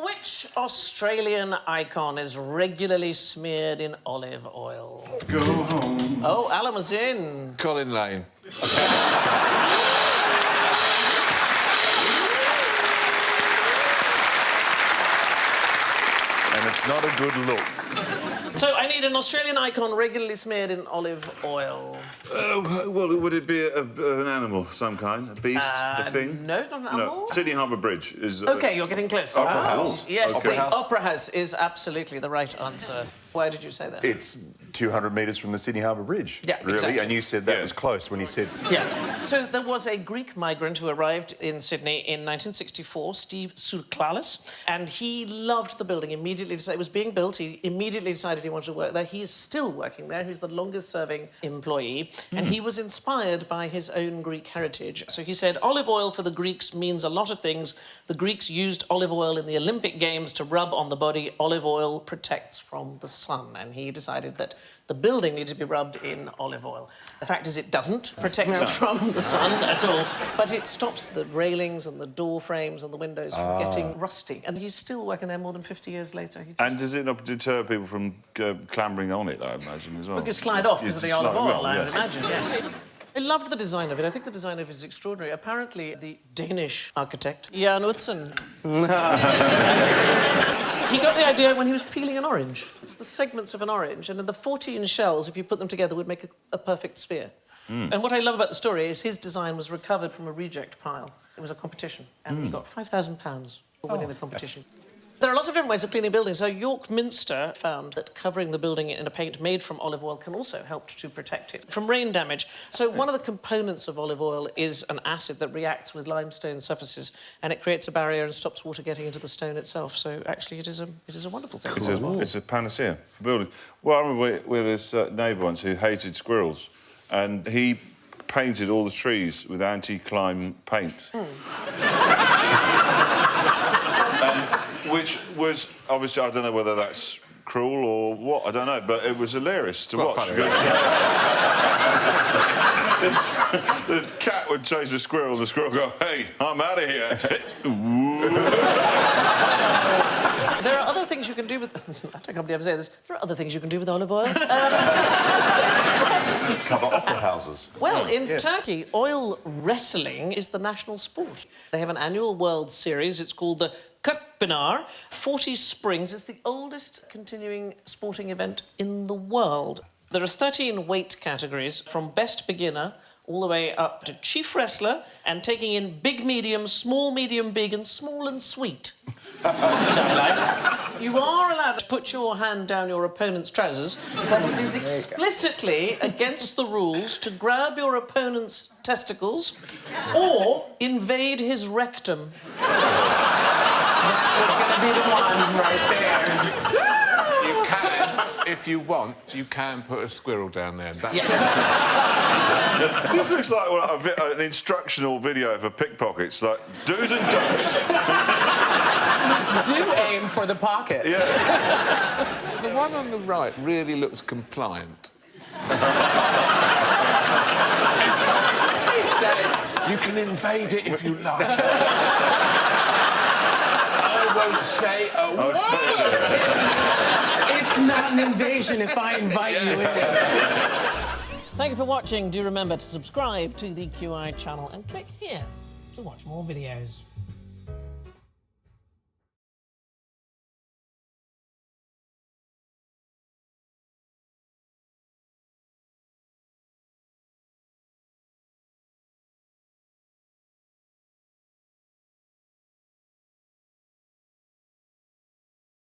Which Australian icon is regularly smeared in olive oil? Go home. Oh, Alan was in. Colin Lane. And it's not a good look. So I need an Australian icon regularly smeared in olive oil. Well, would it be an animal of some kind? A beast? A thing? No, it's not an animal. No. Sydney Harbour Bridge is... OK, you're getting close. Opera House. Yes, Opera the House. Opera House is absolutely the right answer. Why did you say that? It's 200 metres from the Sydney Harbour Bridge. Yeah, really? exactly. And you said that was close when you said... Yeah. So there was a Greek migrant who arrived in Sydney in 1964, Steve Souklalis, and he loved the building. Immediately decided it was being built. He immediately decided he wanted to work there. He is still working there. He's the longest-serving employee, and he was inspired by his own Greek heritage. So he said, olive oil for the Greeks means a lot of things. The Greeks used olive oil in the Olympic Games to rub on the body. Olive oil protects from the sun, and he decided that the building needed to be rubbed in olive oil. The fact is it doesn't protect it from the sun at all, but it stops the railings and the door frames and the windows from getting rusty. And he's still working there more than 50 years later. And does it not deter people from clambering on it, I imagine, as well? You could slide off because of the olive oil, I would yes. imagine, yes. I loved the design of it. I think the design of it is extraordinary. Apparently, the Danish architect, Jan Utzon, he got the idea when he was peeling an orange. It's the segments of an orange, and then the 14 shells, if you put them together, would make a perfect sphere. And what I love about the story is his design was recovered from a reject pile. It was a competition, and he got £5,000 for winning the competition. There are lots of different ways of cleaning buildings. So York Minster found that covering the building in a paint made from olive oil can also help to protect it from rain damage. So one of the components of olive oil is an acid that reacts with limestone surfaces, and it creates a barrier and stops water getting into the stone itself. So actually, it is a wonderful thing. It's a panacea for building. Well, I remember with his neighbour once who hated squirrels, and he painted all the trees with anti-climb paint. Which was, obviously, I don't know whether that's cruel or what, I don't know, but it was hilarious to watch. Because, the cat would chase the squirrel, and the squirrel would go, hey, I'm out of here. There are other things you can do with... I don't can't believe I'm saying this. There are other things you can do with olive oil. Cover opera houses. Well, in Turkey, oil wrestling is the national sport. They have an annual World Series. It's called the Kırkpınar 40 Springs. It's the oldest continuing sporting event in the world. There are 13 weight categories, from best beginner all the way up to chief wrestler, and taking in big, medium, small, medium, big, and small and sweet. You are allowed to put your hand down your opponent's trousers, but it is explicitly against the rules to grab your opponent's testicles or invade his rectum. It's going to be the one right there. You can, if you want, you can put a squirrel down there. This looks like an instructional video for pickpockets, like do's and don'ts. Do aim for the pocket. Yeah. The one on the right really looks compliant. You can invade it if you like. I won't say a word. It's not an invasion if I invite you in. Thank you for watching. Do remember to subscribe to the QI channel and click here to watch more videos.